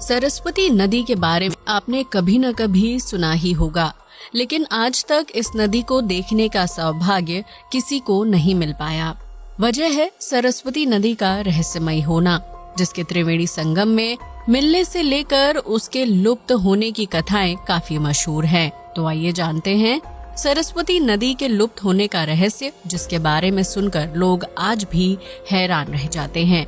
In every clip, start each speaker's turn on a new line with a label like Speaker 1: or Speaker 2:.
Speaker 1: सरस्वती नदी के बारे में आपने कभी न कभी सुना ही होगा, लेकिन आज तक इस नदी को देखने का सौभाग्य किसी को नहीं मिल पाया। वजह है सरस्वती नदी का रहस्यमय होना, जिसके त्रिवेणी संगम में मिलने से लेकर उसके लुप्त होने की कथाएं काफी मशहूर हैं। तो आइए जानते हैं सरस्वती नदी के लुप्त होने का रहस्य, जिसके बारे में सुनकर लोग आज भी हैरान रह जाते हैं।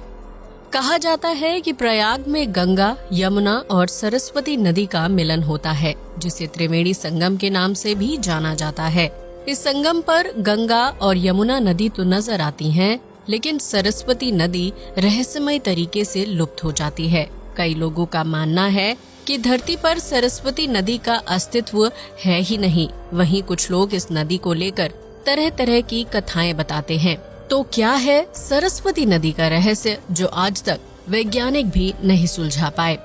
Speaker 1: कहा जाता है कि प्रयाग में गंगा, यमुना और सरस्वती नदी का मिलन होता है, जिसे त्रिवेणी संगम के नाम से भी जाना जाता है। इस संगम पर गंगा और यमुना नदी तो नजर आती हैं, लेकिन सरस्वती नदी रहस्यमय तरीके से लुप्त हो जाती है। कई लोगों का मानना है कि धरती पर सरस्वती नदी का अस्तित्व है ही नहीं। वहीं कुछ लोग इस नदी को लेकर तरह तरह की कथाएं बताते हैं। तो क्या है सरस्वती नदी का रहस्य, जो आज तक वैज्ञानिक भी नहीं सुलझा पाए?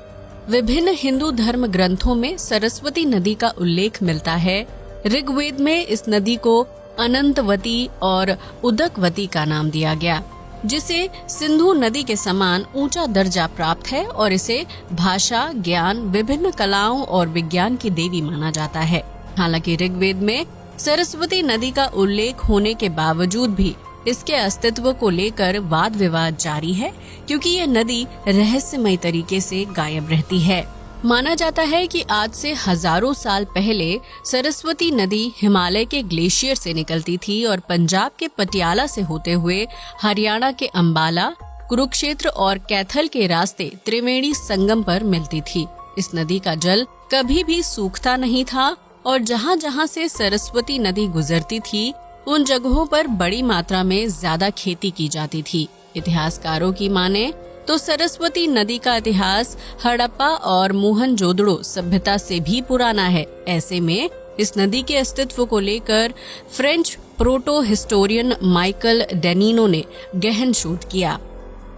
Speaker 1: विभिन्न हिंदू धर्म ग्रंथों में सरस्वती नदी का उल्लेख मिलता है। ऋग्वेद में इस नदी को अनंतवती और उदकवती का नाम दिया गया, जिसे सिंधु नदी के समान ऊंचा दर्जा प्राप्त है और इसे भाषा, ज्ञान, विभिन्न कलाओं और विज्ञान की देवी माना जाता है। हालांकि ऋग्वेद में सरस्वती नदी का उल्लेख होने के बावजूद भी इसके अस्तित्व को लेकर वाद विवाद जारी है, क्योंकि यह नदी रहस्यमय तरीके से गायब रहती है। माना जाता है कि आज से हजारों साल पहले सरस्वती नदी हिमालय के ग्लेशियर से निकलती थी और पंजाब के पटियाला से होते हुए हरियाणा के अंबाला, कुरुक्षेत्र और कैथल के रास्ते त्रिवेणी संगम पर मिलती थी। इस नदी का जल कभी भी सूखता नहीं था और जहाँ जहाँ से सरस्वती नदी गुजरती थी, उन जगहों पर बड़ी मात्रा में ज्यादा खेती की जाती थी। इतिहासकारों की माने तो सरस्वती नदी का इतिहास हड़प्पा और मोहनजोदड़ो सभ्यता से भी पुराना है। ऐसे में इस नदी के अस्तित्व को लेकर फ्रेंच प्रोटो हिस्टोरियन माइकल डेनिनो ने गहन शोध किया।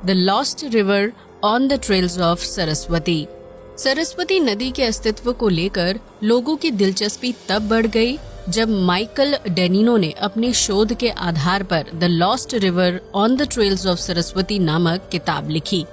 Speaker 1: The lost river on the trails of Saraswati. Saraswati नदी के अस्तित्व को लेकर लोगों की दिलचस्पी तब बढ़ गई जब माइकल डेनिनो ने अपने शोध के आधार पर the lost river on the trails of Saraswati नामक किताब लिखी।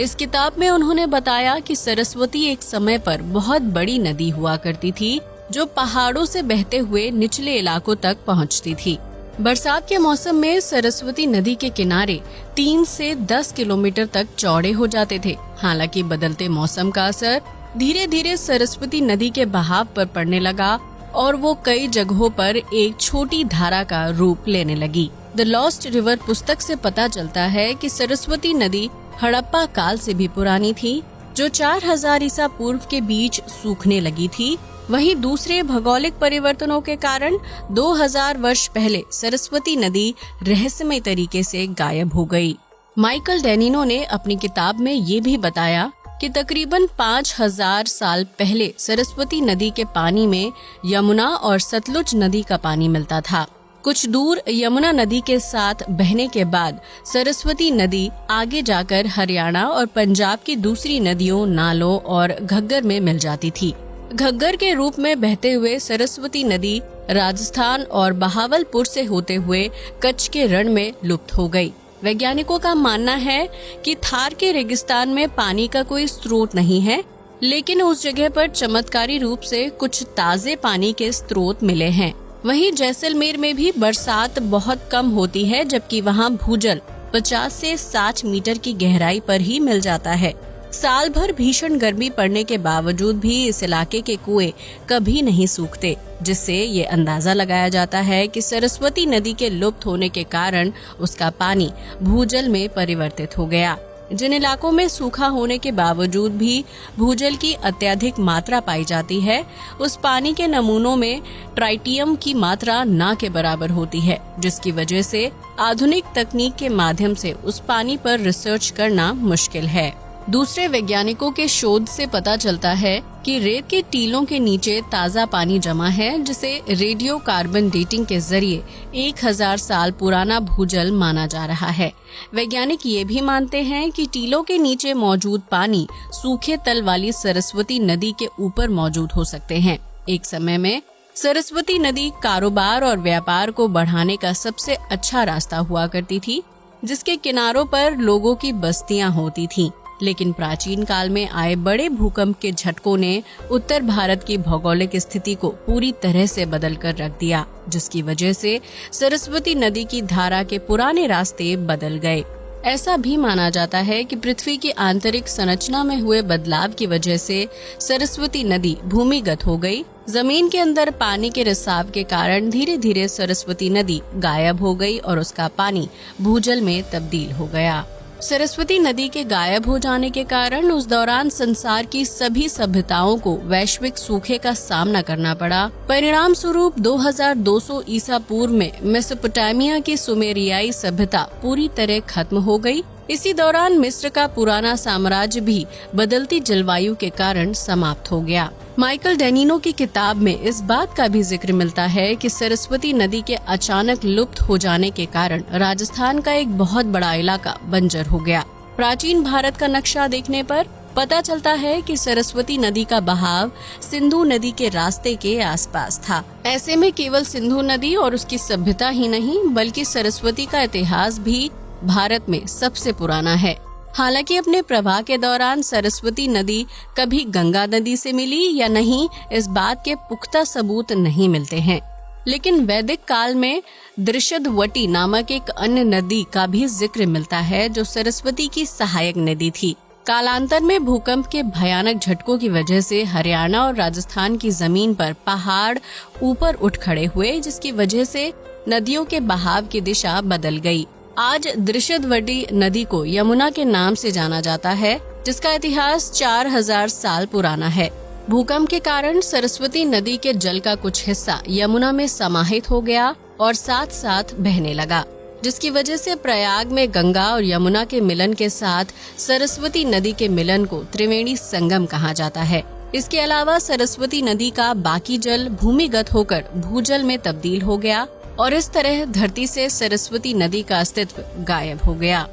Speaker 1: इस किताब में उन्होंने बताया कि सरस्वती एक समय पर बहुत बड़ी नदी हुआ करती थी, जो पहाड़ों से बहते हुए निचले इलाकों तक पहुंचती थी। बरसात के मौसम में सरस्वती नदी के किनारे 3 से 10 किलोमीटर तक चौड़े हो जाते थे। हालांकि बदलते मौसम का असर धीरे धीरे सरस्वती नदी के बहाव पर पड़ने लगा और वो कई जगहों पर एक छोटी धारा का रूप लेने लगी। द लॉस्ट रिवर पुस्तक से पता चलता है कि सरस्वती नदी हड़प्पा काल से भी पुरानी थी, जो 4000 ईसा पूर्व के बीच सूखने लगी थी। वहीं दूसरे भौगोलिक परिवर्तनों के कारण 2000 वर्ष पहले सरस्वती नदी रहस्यमय तरीके से गायब हो गई। माइकल डेनिनो ने अपनी किताब में ये भी बताया कि तकरीबन 5000 साल पहले सरस्वती नदी के पानी में यमुना और सतलुज नदी का पानी मिलता था। कुछ दूर यमुना नदी के साथ बहने के बाद सरस्वती नदी आगे जाकर हरियाणा और पंजाब की दूसरी नदियों, नालों और घग्गर में मिल जाती थी। घग्गर के रूप में बहते हुए सरस्वती नदी राजस्थान और बहावलपुर से होते हुए कच्छ के रण में लुप्त हो गई। वैज्ञानिकों का मानना है कि थार के रेगिस्तान में पानी का कोई स्रोत नहीं है, लेकिन उस जगह पर चमत्कारी रूप से कुछ ताजे पानी के स्रोत मिले हैं। वहीं जैसलमेर में भी बरसात बहुत कम होती है, जबकि वहां भूजल 50 से 60 मीटर की गहराई पर ही मिल जाता है। साल भर भीषण गर्मी पड़ने के बावजूद भी इस इलाके के कुएं कभी नहीं सूखते, जिससे ये अंदाजा लगाया जाता है कि सरस्वती नदी के लुप्त होने के कारण उसका पानी भूजल में परिवर्तित हो गया। जिन इलाकों में सूखा होने के बावजूद भी भूजल की अत्यधिक मात्रा पाई जाती है, उस पानी के नमूनों में ट्राइटियम की मात्रा ना के बराबर होती है, जिसकी वजह से आधुनिक तकनीक के माध्यम से उस पानी पर रिसर्च करना मुश्किल है। दूसरे वैज्ञानिकों के शोध से पता चलता है कि रेत के टीलों के नीचे ताज़ा पानी जमा है, जिसे रेडियो कार्बन डेटिंग के जरिए 1000 साल पुराना भूजल माना जा रहा है। वैज्ञानिक ये भी मानते हैं कि टीलों के नीचे मौजूद पानी सूखे तल वाली सरस्वती नदी के ऊपर मौजूद हो सकते हैं। एक समय में सरस्वती नदी कारोबार और व्यापार को बढ़ाने का सबसे अच्छा रास्ता हुआ करती थी, जिसके किनारों पर लोगों की बस्तियां होती थीं। लेकिन प्राचीन काल में आए बड़े भूकंप के झटकों ने उत्तर भारत की भौगोलिक स्थिति को पूरी तरह से बदल कर रख दिया, जिसकी वजह से सरस्वती नदी की धारा के पुराने रास्ते बदल गए। ऐसा भी माना जाता है कि पृथ्वी की आंतरिक संरचना में हुए बदलाव की वजह से सरस्वती नदी भूमिगत हो गई। जमीन के अंदर पानी के रिसाव के कारण धीरे धीरे सरस्वती नदी गायब हो गई और उसका पानी भूजल में तब्दील हो गया। सरस्वती नदी के गायब हो जाने के कारण उस दौरान संसार की सभी सभ्यताओं को वैश्विक सूखे का सामना करना पड़ा। परिणाम स्वरूप 2200 ईसा पूर्व में मेसोपोटामिया की सुमेरियाई सभ्यता पूरी तरह खत्म हो गई। इसी दौरान मिस्र का पुराना साम्राज्य भी बदलती जलवायु के कारण समाप्त हो गया। माइकल डेनिनो की किताब में इस बात का भी जिक्र मिलता है कि सरस्वती नदी के अचानक लुप्त हो जाने के कारण राजस्थान का एक बहुत बड़ा इलाका बंजर हो गया। प्राचीन भारत का नक्शा देखने पर पता चलता है कि सरस्वती नदी का बहाव सिंधु नदी के रास्ते के आसपास था। ऐसे में केवल सिंधु नदी और उसकी सभ्यता ही नहीं बल्कि सरस्वती का इतिहास भी भारत में सबसे पुराना है। हालांकि अपने प्रवाह के दौरान सरस्वती नदी कभी गंगा नदी से मिली या नहीं, इस बात के पुख्ता सबूत नहीं मिलते हैं। लेकिन वैदिक काल में दृशदवती नामक एक अन्य नदी का भी जिक्र मिलता है, जो सरस्वती की सहायक नदी थी। कालांतर में भूकंप के भयानक झटकों की वजह से हरियाणा और राजस्थान की जमीन पर पहाड़ ऊपर उठ खड़े हुए, जिसकी वजह से नदियों के बहाव की दिशा बदल गई। आज दृशदवती नदी को यमुना के नाम से जाना जाता है, जिसका इतिहास 4000 साल पुराना है। भूकंप के कारण सरस्वती नदी के जल का कुछ हिस्सा यमुना में समाहित हो गया और साथ साथ बहने लगा, जिसकी वजह से प्रयाग में गंगा और यमुना के मिलन के साथ सरस्वती नदी के मिलन को त्रिवेणी संगम कहा जाता है। इसके अलावा सरस्वती नदी का बाकी जल भूमिगत होकर भूजल में तब्दील हो गया और इस तरह धरती से सरस्वती नदी का अस्तित्व गायब हो गया।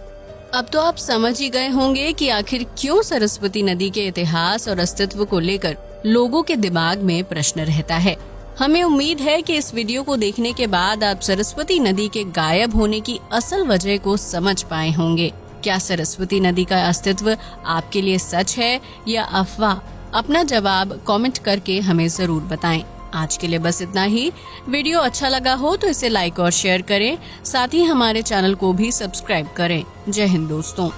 Speaker 1: अब तो आप समझ ही गए होंगे कि आखिर क्यों सरस्वती नदी के इतिहास और अस्तित्व को लेकर लोगों के दिमाग में प्रश्न रहता है। हमें उम्मीद है कि इस वीडियो को देखने के बाद आप सरस्वती नदी के गायब होने की असल वजह को समझ पाए होंगे। क्या सरस्वती नदी का अस्तित्व आपके लिए सच है या अफवाह? अपना जवाब कमेंट करके हमें जरूर बताएं। आज के लिए बस इतना ही। वीडियो अच्छा लगा हो तो इसे लाइक और शेयर करें, साथ ही हमारे चैनल को भी सब्सक्राइब करें। जय हिंद दोस्तों।